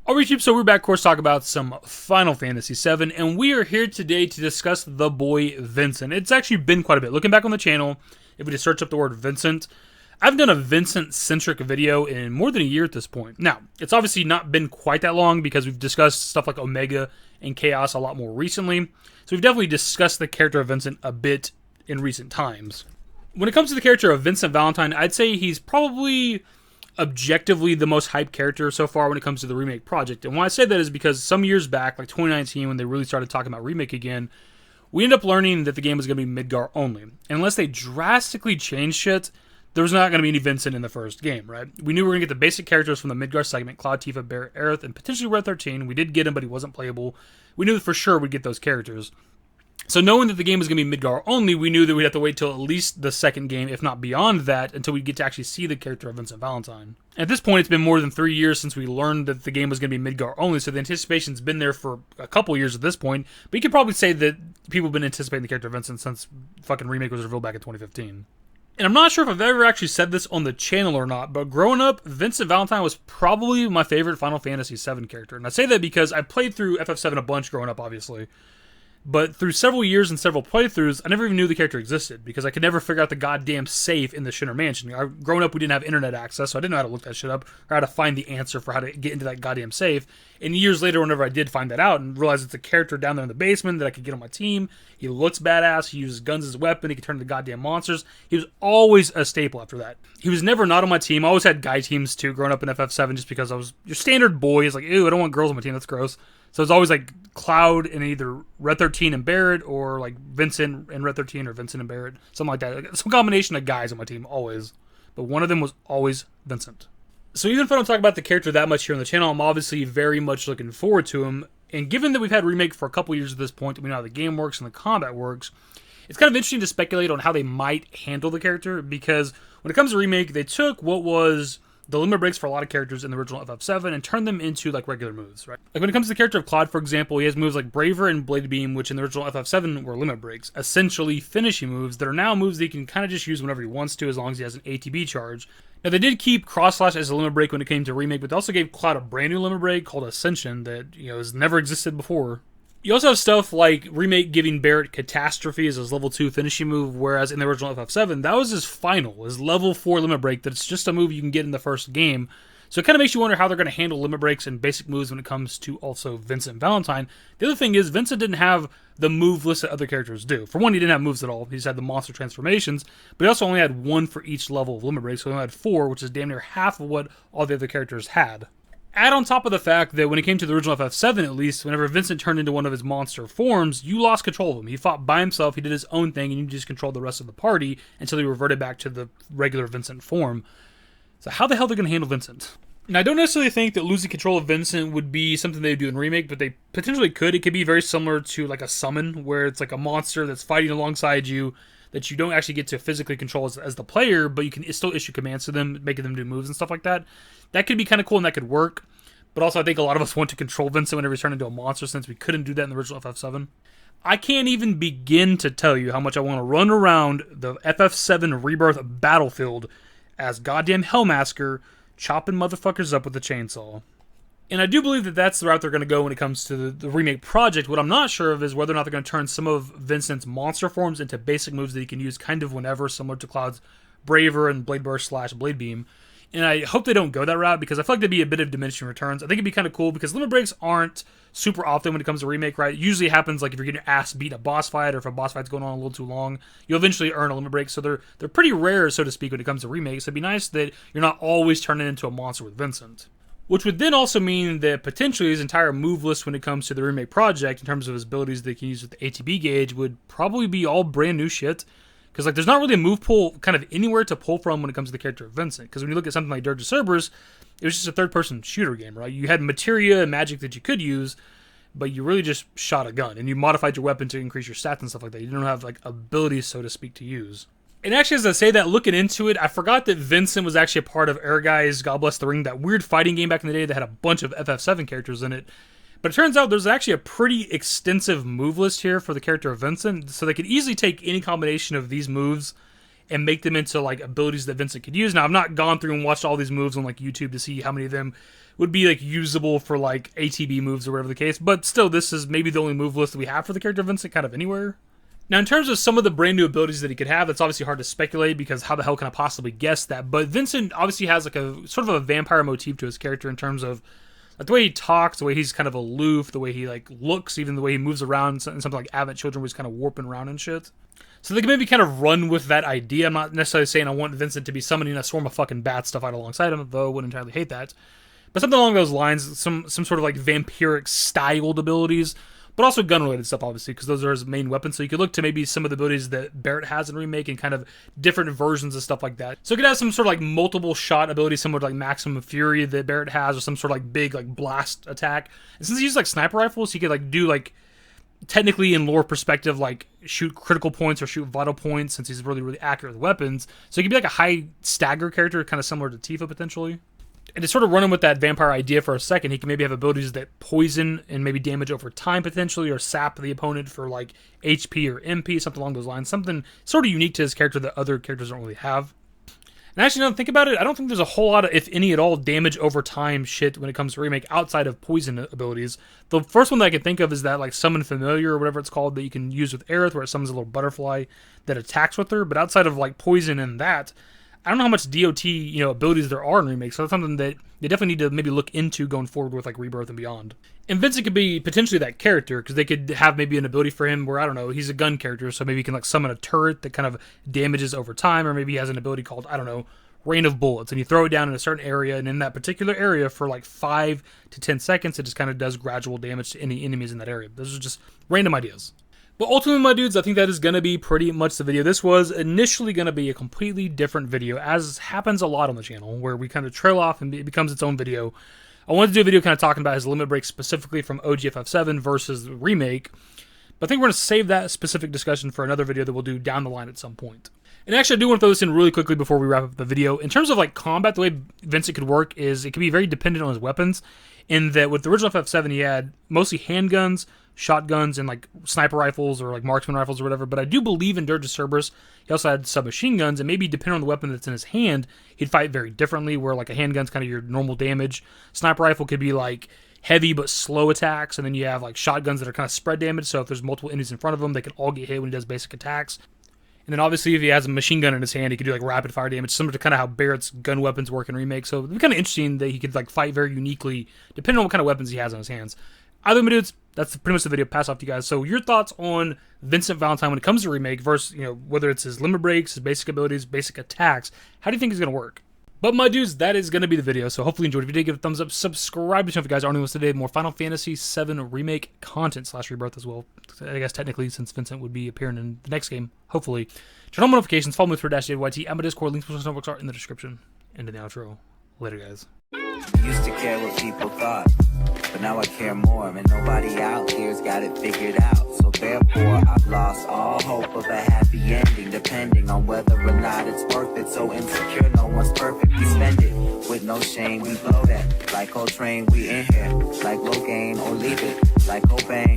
Alright YouTube, so we're back, of course, to talk about some Final Fantasy VII, and we are here today to discuss the boy Vincent. It's actually been quite a bit. Looking back on the channel, if we just search up the word Vincent, I haven't done a Vincent-centric video in more than a year at this point. Now, it's obviously not been quite that long because we've discussed stuff like Omega and Chaos a lot more recently, so we've definitely discussed the character of Vincent a bit in recent times. When it comes to the character of Vincent Valentine, I'd say he's probably objectively the most hyped character so far when it comes to the Remake project. And why I say that is because some years back, like 2019, when they really started talking about Remake again, we ended up learning that the game was going to be Midgar only. And unless they drastically changed shit, there was not going to be any Vincent in the first game, right? We knew we were going to get the basic characters from the Midgar segment, Cloud, Tifa, Barret, Aerith, and potentially Red 13. We did get him, but he wasn't playable. We knew for sure we'd get those characters. So knowing that the game was going to be Midgar only, we knew that we'd have to wait till at least the second game, if not beyond that, until we get to actually see the character of Vincent Valentine. At this point, it's been more than 3 years since we learned that the game was going to be Midgar only, so the anticipation's been there for a couple years at this point, but you could probably say that people have been anticipating the character of Vincent since fucking Remake was revealed back in 2015. And I'm not sure if I've ever actually said this on the channel or not, but growing up, Vincent Valentine was probably my favorite Final Fantasy VII character. And I say that because I played through FF7 a bunch growing up, obviously. But through several years and several playthroughs, I never even knew the character existed because I could never figure out the goddamn safe in the Shinra Mansion. Growing up, we didn't have internet access, so I didn't know how to look that shit up or how to find the answer for how to get into that goddamn safe. And years later, whenever I did find that out and realized it's a character down there in the basement that I could get on my team, he looks badass, he uses guns as a weapon, he can turn into goddamn monsters. He was always a staple after that. He was never not on my team. I always had guy teams too growing up in FF7 just because I was your standard boy. It's like, ew, I don't want girls on my team, that's gross. So it's always like Cloud and either Red 13 and Barret, or like Vincent and Red 13, or Vincent and Barret, something like that. Like some combination of guys on my team, always. But one of them was always Vincent. So even if I don't talk about the character that much here on the channel, I'm obviously very much looking forward to him. And given that we've had Remake for a couple years at this point, and we know how the game works and the combat works, it's kind of interesting to speculate on how they might handle the character, because when it comes to Remake, they took what was the limit breaks for a lot of characters in the original FF7 and turn them into like regular moves, right? Like when it comes to the character of Cloud, for example, he has moves like Braver and Blade Beam, which in the original FF7 were limit breaks, essentially finishing moves that are now moves that he can kind of just use whenever he wants to, as long as he has an ATB charge. Now they did keep Cross Slash as a limit break when it came to Remake, but they also gave Cloud a brand new limit break called Ascension that, has never existed before. You also have stuff like Remake giving Barret Catastrophe as his level 2 finishing move, whereas in the original FF7, that was his final, his level 4 limit break that's just a move you can get in the first game. So it kind of makes you wonder how they're going to handle limit breaks and basic moves when it comes to also Vincent Valentine. The other thing is, Vincent didn't have the move list that other characters do. For one, he didn't have moves at all. He just had the monster transformations, but he also only had one for each level of limit break, so he only had 4, which is damn near half of what all the other characters had. Add on top of the fact that when it came to the original FF7, at least, whenever Vincent turned into one of his monster forms, you lost control of him. He fought by himself, he did his own thing, and you just controlled the rest of the party until he reverted back to the regular Vincent form. So how the hell are they going to handle Vincent? Now, I don't necessarily think that losing control of Vincent would be something they would do in Remake, but they potentially could. It could be very similar to like a summon, where it's like a monster that's fighting alongside you that you don't actually get to physically control as the player, but you can still issue commands to them, making them do moves and stuff like that. That could be kind of cool and that could work. But also I think a lot of us want to control Vincent whenever he's turned into a monster, since we couldn't do that in the original FF7. I can't even begin to tell you how much I want to run around the FF7 Rebirth battlefield as goddamn Hellmasker, chopping motherfuckers up with a chainsaw. And I do believe that that's the route they're going to go when it comes to the Remake project. What I'm not sure of is whether or not they're going to turn some of Vincent's monster forms into basic moves that he can use kind of whenever, similar to Cloud's Braver and Blade Burst / Blade Beam. And I hope they don't go that route, because I feel like there'd be a bit of diminishing returns. I think it'd be kind of cool, because limit breaks aren't super often when it comes to Remake, right? It usually happens like if you're getting your ass beat in a boss fight, or if a boss fight's going on a little too long, you'll eventually earn a limit break. So they're pretty rare, so to speak, when it comes to remakes. So it'd be nice that you're not always turning into a monster with Vincent. Which would then also mean that potentially his entire move list when it comes to the Remake project, in terms of his abilities that he can use with the ATB gauge, would probably be all brand new shit. Because like, there's not really a move pool kind of anywhere to pull from when it comes to the character of Vincent. Because when you look at something like Dirge of Cerberus, it was just a third-person shooter game, right? You had materia and magic that you could use, but you really just shot a gun. And you modified your weapon to increase your stats and stuff like that. You don't have like abilities, so to speak, to use. And actually, as I say that, looking into it, I forgot that Vincent was actually a part of Ergai's God Bless the Ring, that weird fighting game back in the day that had a bunch of FF7 characters in it. But it turns out there's actually a pretty extensive move list here for the character of Vincent, so they could easily take any combination of these moves and make them into like abilities that Vincent could use. Now, I've not gone through and watched all these moves on like YouTube to see how many of them would be like usable for like ATB moves or whatever the case, but still, this is maybe the only move list that we have for the character Vincent kind of anywhere. Now, in terms of some of the brand new abilities that he could have, that's obviously hard to speculate because how the hell can I possibly guess that? But Vincent obviously has like a sort of a vampire motif to his character in terms of like the way he talks, the way he's kind of aloof, the way he like looks, even the way he moves around, and something like Advent Children where he's kind of warping around and shit. So they can maybe kind of run with that idea. I'm not necessarily saying I want Vincent to be summoning a swarm of fucking bat stuff out alongside him, though I wouldn't entirely hate that. But something along those lines, some sort of like vampiric styled abilities, but also gun-related stuff, obviously, because those are his main weapons. So you could look to maybe some of the abilities that Barrett has in Remake and kind of different versions of stuff like that. So you could have some sort of like multiple shot ability similar to like Maximum Fury that Barrett has, or some sort of like big like blast attack. And since he uses like sniper rifles, he could like do like, technically in lore perspective, like shoot critical points or shoot vital points since he's really, really accurate with weapons. So he could be like a high stagger character, kind of similar to Tifa potentially. And to sort of running with that vampire idea for a second, he can maybe have abilities that poison and maybe damage over time potentially, or sap the opponent for like HP or MP, something along those lines. Something sort of unique to his character that other characters don't really have. And actually, now that I think about it, I don't think there's a whole lot of, if any at all, damage over time shit when it comes to Remake outside of poison abilities. The first one that I can think of is that like Summon Familiar or whatever it's called that you can use with Aerith, where it summons a little butterfly that attacks with her. But outside of like poison and that, I don't know how much DOT, abilities there are in Remake, so that's something that they definitely need to maybe look into going forward with like Rebirth and beyond. And Vincent could be potentially that character, because they could have maybe an ability for him where, I don't know, he's a gun character, so maybe he can like summon a turret that kind of damages over time, or maybe he has an ability called, I don't know, Rain of Bullets, and you throw it down in a certain area, and in that particular area for like 5 to 10 seconds, it just kind of does gradual damage to any enemies in that area. Those are just random ideas. But ultimately, my dudes, I think that is going to be pretty much the video. This was initially going to be a completely different video, as happens a lot on the channel, where we kind of trail off and it becomes its own video. I wanted to do a video kind of talking about his limit break specifically from OG FF7 versus the Remake, but I think we're going to save that specific discussion for another video that we'll do down the line at some point. And actually, I do want to throw this in really quickly before we wrap up the video. In terms of like combat, the way Vincent could work is it can be very dependent on his weapons, in that with the original FF7, he had mostly handguns, shotguns, and like sniper rifles or like marksman rifles or whatever. But I do believe in Dirge of Cerberus, he also had submachine guns, and maybe depending on the weapon that's in his hand, he'd fight very differently, where like a handgun's kind of your normal damage. Sniper rifle could be like heavy but slow attacks, and then you have like shotguns that are kind of spread damage, so if there's multiple enemies in front of him, they can all get hit when he does basic attacks. And then obviously if he has a machine gun in his hand, he could do like rapid fire damage, similar to kind of how Barrett's gun weapons work in Remake. So it'd be kind of interesting that he could like fight very uniquely depending on what kind of weapons he has on his hands. Either way, my dudes, that's pretty much the video. Pass off to you guys. So your thoughts on Vincent Valentine when it comes to Remake versus, whether it's his limit breaks, his basic abilities, basic attacks, how do you think he's going to work? But my dudes, that is going to be the video, so hopefully you enjoyed. If you did, give it a thumbs up, subscribe to the channel if you guys aren't new today. More Final Fantasy VII Remake content / Rebirth as well. I guess technically, since Vincent would be appearing in the next game, hopefully. Turn on notifications, follow me through #DavidYT, and my Discord, links to my notebooks are in the description. End of the outro. Later, guys. Used to care what people thought, but now I care more, and nobody out here's got it figured out. So therefore, I've lost all hope of a happy ending, depending on whether or not it's worth it. So insecure, no one's perfect. We spend it with no shame. We blow that like Coltrane. We in here like Logain or leave it like Cobain.